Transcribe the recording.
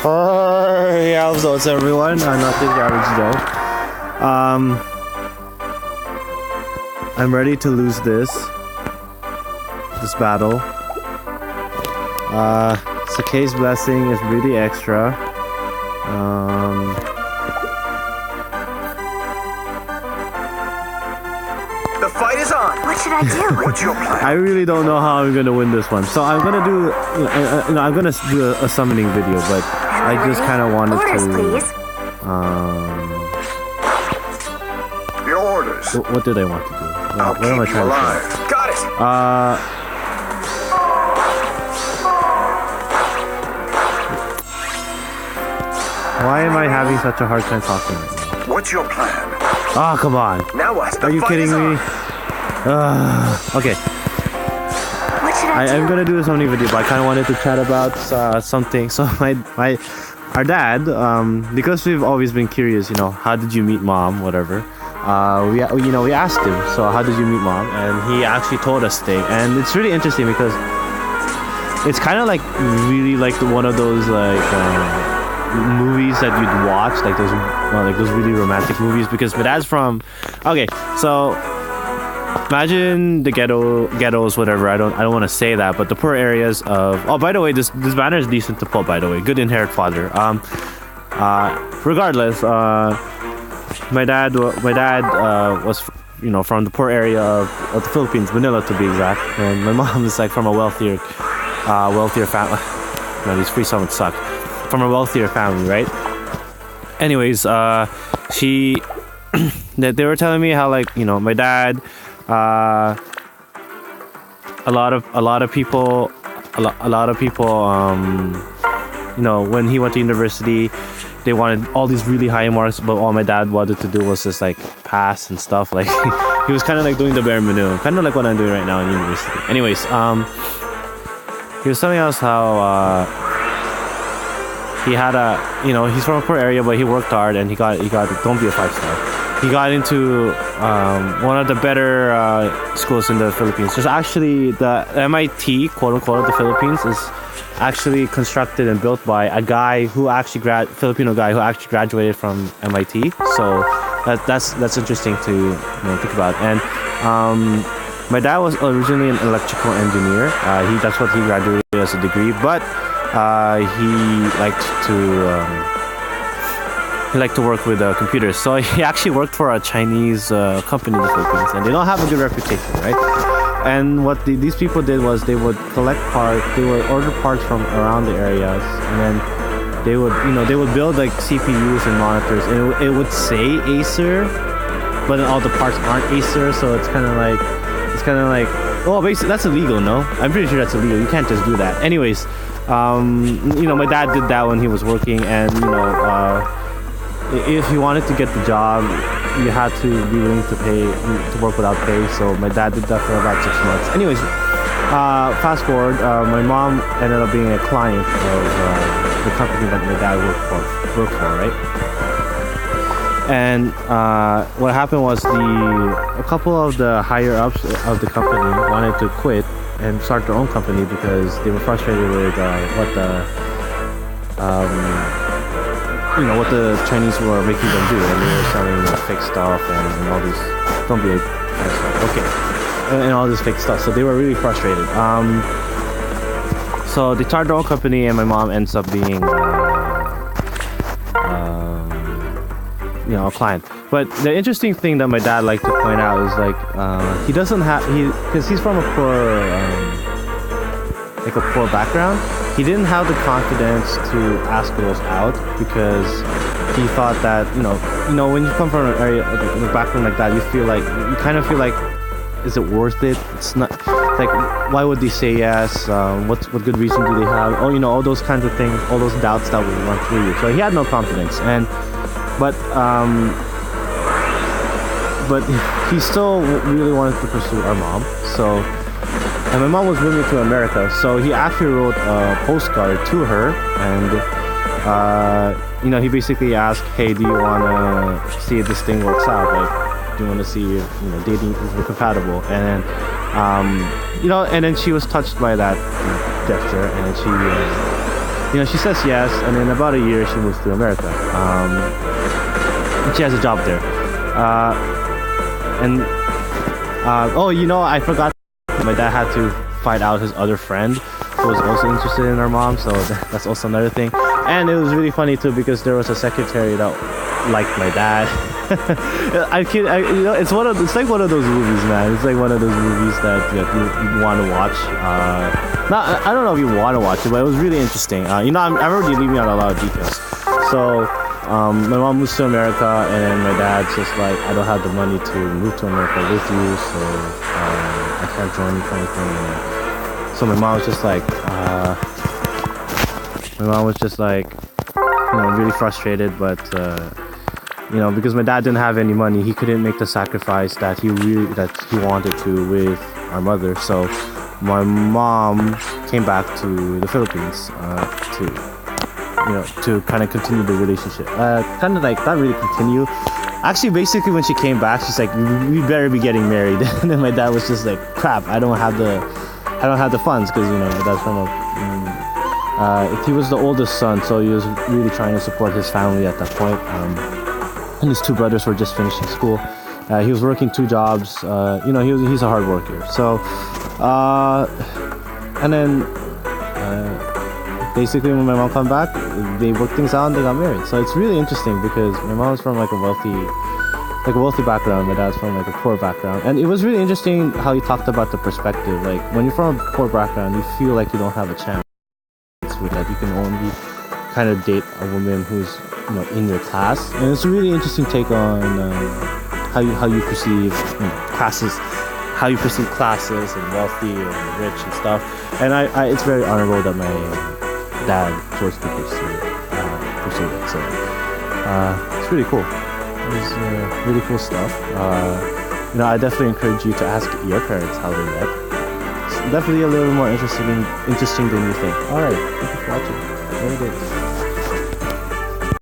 Yeah, so it's everyone. I'm not the Average Joe. I'm ready to lose this battle. Sakei's blessing is really extra. The fight is on. What should I do? What's your plan? I really don't know how I'm gonna win this one, so I'm gonna do. I'm gonna do a summoning video, but I just kind of wanted Orders, to. please. Your orders. What did I want to do? I'll What am I keep you trying to alive. Got it. say? Why am I having such a hard time talking right now? What's your plan? Oh, come on. Now what? The Are you fight kidding is me? on. Okay, What should I do? I'm gonna do a summoning video, but I kind of wanted to chat about something. So our dad, because we've always been curious, how did you meet mom, whatever. We asked him, so how did you meet mom? And he actually told us thing, and it's really interesting because it's kind of like really like one of those movies that you'd watch, like those really romantic movies. Because my dad's from, okay, so imagine the ghettos, whatever. I don't want to say that, but the poor areas of. Oh, by the way, this banner is decent to pull. By the way, good inherit father. Regardless, my dad was from the poor area of the Philippines, Manila to be exact, and my mom is like from a wealthier family. No, these free summons suck. From a wealthier family, right? Anyways, they were telling me how my dad. A lot of people, when he went to university, they wanted all these really high marks, but all my dad wanted to do was just like pass and stuff. Like he was kind of like doing the bare minimum, kind of like what I'm doing right now in university. Anyways, he was telling us how he had he's from a poor area, but he worked hard and he got don't be a 5-star. He got into one of the better schools in the Philippines. There's actually the MIT, quote unquote, of the Philippines is actually constructed and built by a guy who actually Filipino guy who actually graduated from MIT. So that's interesting to think about. And my dad was originally an electrical engineer. That's what he graduated as a degree, but he liked to work with computers. So he actually worked for a Chinese company in the Philippines, and they don't have a good reputation, right? And what these people did was they would collect parts, they would order parts from around the areas, and then they would build like CPUs and monitors, and it would say Acer, but then all the parts aren't Acer, so it's kind of like, well, basically that's illegal, no? I'm pretty sure that's illegal. You can't just do that. Anyways, my dad did that when he was working, and if you wanted to get the job, you had to be willing to work without pay. So my dad did that for about 6 months. Anyways, fast forward, my mom ended up being a client of the company that my dad worked for, right? And what happened was a couple of the higher ups of the company wanted to quit and start their own company because they were frustrated with what the Chinese were making them do, and they were selling fake stuff and all these. Don't be okay, and all this fake stuff. So they were really frustrated. So they started their own company, and my mom ends up being, a client. But the interesting thing that my dad liked to point out is he doesn't have because he's from a poor background. He didn't have the confidence to ask girls out because he thought that when you come from an area, a background like that, you kind of feel like, is it worth it? It's not like, why would they say yes? What good reason do they have? All those kinds of things, all those doubts that would run through you. So he had no confidence, but he still really wanted to pursue our mom. And my mom was moving to America, so he actually wrote a postcard to her, and he basically asked, "Hey, do you want to see if this thing works out? Like, do you want to see if dating if we're compatible?" And then, and then she was touched by that gesture, and she says yes, and in about a year she moves to America. And she has a job there. I forgot. My dad had to fight out his other friend who was also interested in our mom, so that's also another thing. And it was really funny too because there was a secretary that liked my dad. It's like one of those movies, man. It's like one of those movies that you want to watch. I don't know if you want to watch it, but it was really interesting. I'm already leaving out a lot of details. So my mom moves to America, and my dad's just like, I don't have the money to move to America with you, so I can't join you, kind of thing. So my mom was just like, really frustrated, but because my dad didn't have any money, he couldn't make the sacrifice that he wanted to with our mother. So my mom came back to the Philippines to kind of continue the relationship. Kind of like not really continue. Actually, basically, when she came back, she's like, "We better be getting married." And then my dad was just like, "Crap, I don't have the funds," because my dad's from he was the oldest son, so he was really trying to support his family at that point. And his two brothers were just finishing school. He was working 2 jobs. He's a hard worker. So, and then basically when my mom came back, they worked things out and they got married. So it's really interesting because my mom's from like a wealthy background. My dad's from like a poor background, and it was really interesting how he talked about the perspective. Like when you're from a poor background, you feel like you don't have a chance with that. You can only kind of date a woman who's in your class, and it's a really interesting take on how you perceive classes, how you perceive classes and wealthy and rich and stuff. And it's very honorable that my dad chose to pursue it. So it's really cool. It's really cool stuff. I definitely encourage you to ask your parents how they met. It's definitely a little more interesting than you think. All right, thank you for watching. Very good.